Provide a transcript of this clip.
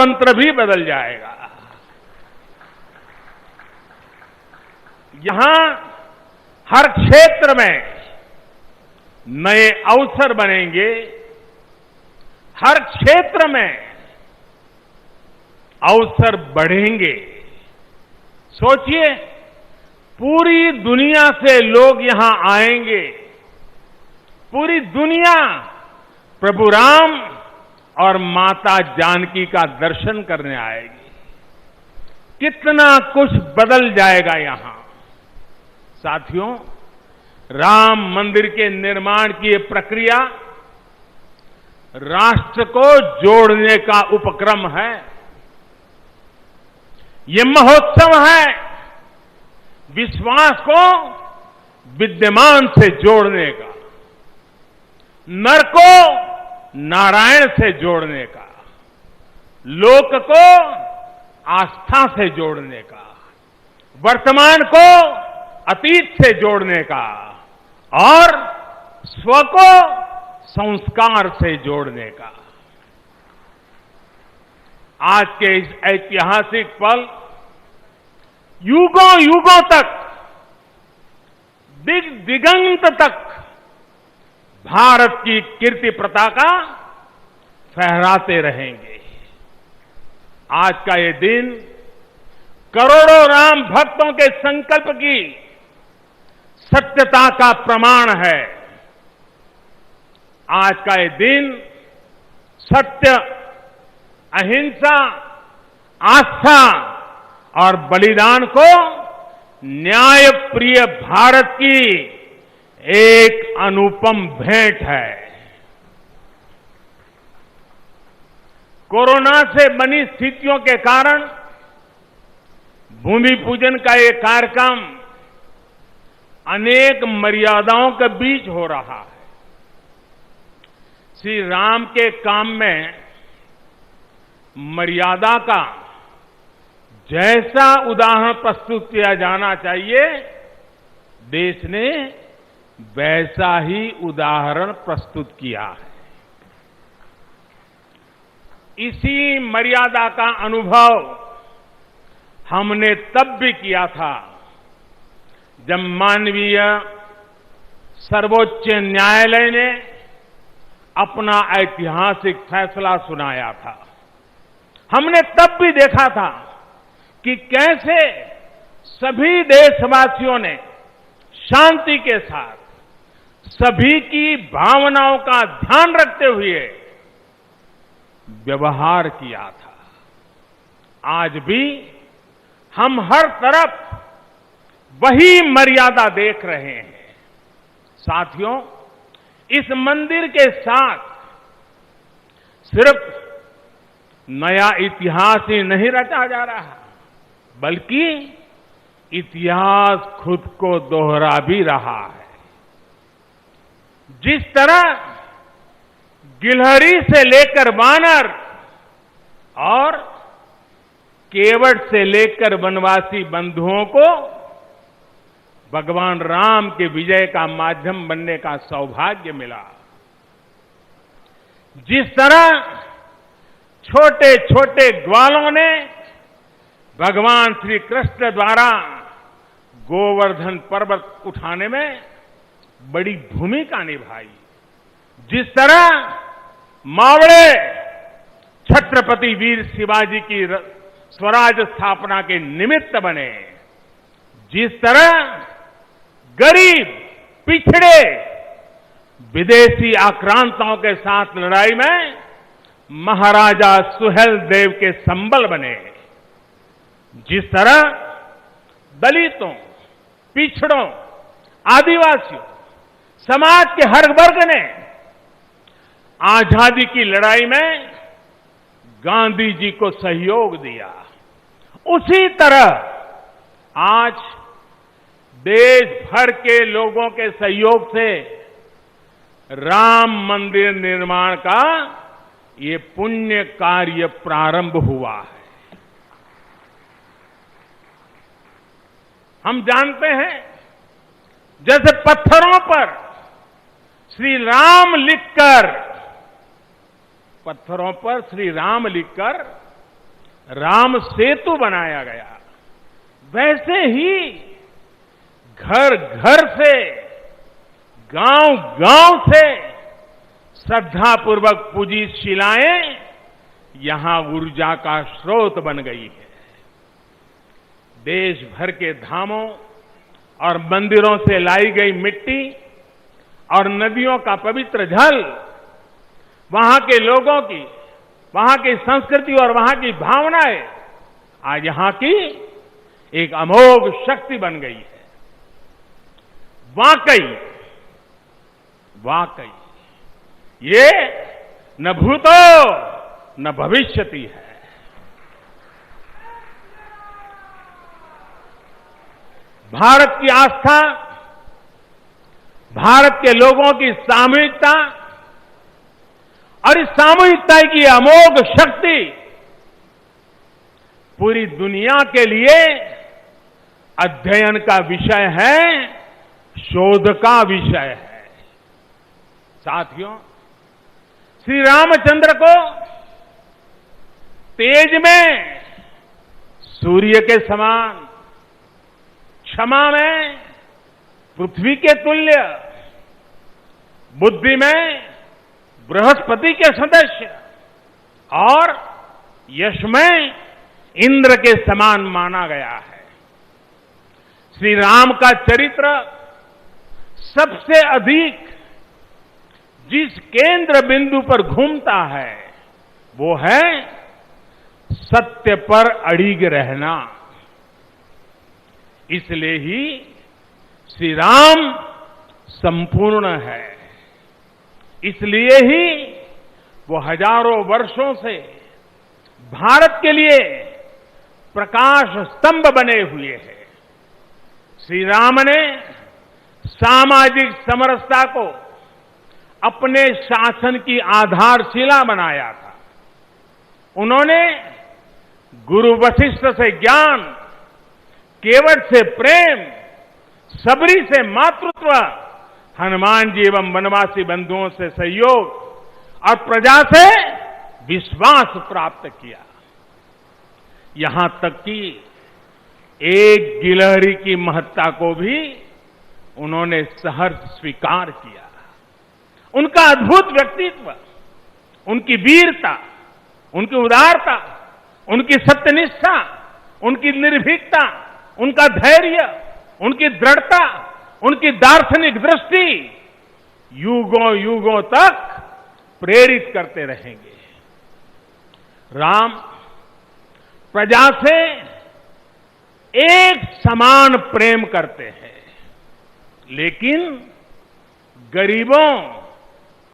मंत्र भी बदल जाएगा। यहां हर क्षेत्र में नए अवसर बनेंगे, हर क्षेत्र में अवसर बढ़ेंगे। सोचिए, पूरी दुनिया से लोग यहां आएंगे, पूरी दुनिया प्रभु राम और माता जानकी का दर्शन करने आएगी। कितना कुछ बदल जाएगा यहां। साथियों, राम मंदिर के निर्माण की ये प्रक्रिया राष्ट्र को जोड़ने का उपक्रम है। ये महोत्सव है विश्वास को विद्यमान से जोड़ने का, नर को नारायण से जोड़ने का, लोक को आस्था से जोड़ने का, वर्तमान को अतीत से जोड़ने का और स्व को संस्कार से जोड़ने का। आज के इस ऐतिहासिक पल युगों युगों तक, दिग दिगंत तक भारत की कीर्ति पताका फहराते रहेंगे। आज का ये दिन करोड़ों राम भक्तों के संकल्प की सत्यता का प्रमाण है। आज का ये दिन सत्य, अहिंसा, आस्था और बलिदान को न्याय प्रिय भारत की एक अनुपम भेंट है। कोरोना से बनी स्थितियों के कारण भूमि पूजन का ये कार्यक्रम अनेक मर्यादाओं के बीच हो रहा है। श्री राम के काम में मर्यादा का जैसा उदाहरण प्रस्तुत किया जाना चाहिए, देश ने वैसा ही उदाहरण प्रस्तुत किया है। इसी मर्यादा का अनुभव हमने तब भी किया था जब मानवीय सर्वोच्च न्यायालय ने अपना ऐतिहासिक फैसला सुनाया था। हमने तब भी देखा था कि कैसे सभी देशवासियों ने शांति के साथ सभी की भावनाओं का ध्यान रखते हुए व्यवहार किया था। आज भी हम हर तरफ वही मर्यादा देख रहे हैं। साथियों, इस मंदिर के साथ सिर्फ नया इतिहास ही नहीं रचा जा रहा, बल्कि इतिहास खुद को दोहरा भी रहा है। जिस तरह गिलहरी से लेकर वानर और केवट से लेकर वनवासी बंधुओं को भगवान राम के विजय का माध्यम बनने का सौभाग्य मिला, जिस तरह छोटे छोटे ग्वालों ने भगवान श्री कृष्ण द्वारा गोवर्धन पर्वत उठाने में बड़ी भूमिका निभाई, जिस तरह मावड़े छत्रपति वीर शिवाजी की स्वराज स्थापना के निमित्त बने, जिस तरह गरीब, पिछड़े, विदेशी आक्रांताओं के साथ लड़ाई में महाराजा सुहेल देव के संबल बने, जिस तरह दलितों, पिछड़ों, आदिवासियों, समाज के हर वर्ग ने आजादी की लड़ाई में गांधी जी को सहयोग दिया, उसी तरह आज देश भर के लोगों के सहयोग से राम मंदिर निर्माण का ये पुण्य कार्य प्रारंभ हुआ है। हम जानते हैं, जैसे पत्थरों पर श्री राम लिखकर राम सेतु बनाया गया, वैसे ही घर घर से, गांव गांव से श्रद्धापूर्वक पूजी शिलाएं यहां ऊर्जा का स्रोत बन गई है। देश भर के धामों और मंदिरों से लाई गई मिट्टी और नदियों का पवित्र जल वहां के लोगों की, वहां की संस्कृति और वहां की भावनाएं आज यहां की एक अमोघ शक्ति बन गई है। वाकई वाकई ये न भूतो न भविष्यति है। भारत की आस्था, भारत के लोगों की सामूहिकता और इस सामूहिकता की अमोघ शक्ति पूरी दुनिया के लिए अध्ययन का विषय है, शोध का विषय है। साथियों, श्री रामचंद्र को तेज में सूर्य के समान, क्षमा में पृथ्वी के तुल्य, बुद्धि में बृहस्पति के सदस्य और यश में इंद्र के समान माना गया है। श्री राम का चरित्र सबसे अधिक जिस केंद्र बिंदु पर घूमता है वो है सत्य पर अड़िग रहना। इसलिए ही श्री राम संपूर्ण है, इसलिए ही वो हजारों वर्षों से भारत के लिए प्रकाश स्तंभ बने हुए हैं। श्री राम ने सामाजिक समरसता को अपने शासन की आधारशिला बनाया था। उन्होंने गुरु वशिष्ठ से ज्ञान, केवट से प्रेम, सबरी से मातृत्व, हनुमान जी एवं वनवासी बंधुओं से सहयोग और प्रजा से विश्वास प्राप्त किया। यहां तक कि एक गिलहरी की महत्ता को भी उन्होंने सहर्ष स्वीकार किया। उनका अद्भुत व्यक्तित्व, उनकी वीरता, उनकी उदारता, उनकी सत्यनिष्ठा, उनकी निर्भीकता, उनका धैर्य, उनकी दृढ़ता, उनकी दार्शनिक दृष्टि युगों युगों तक प्रेरित करते रहेंगे। राम प्रजा से एक समान प्रेम करते हैं, लेकिन गरीबों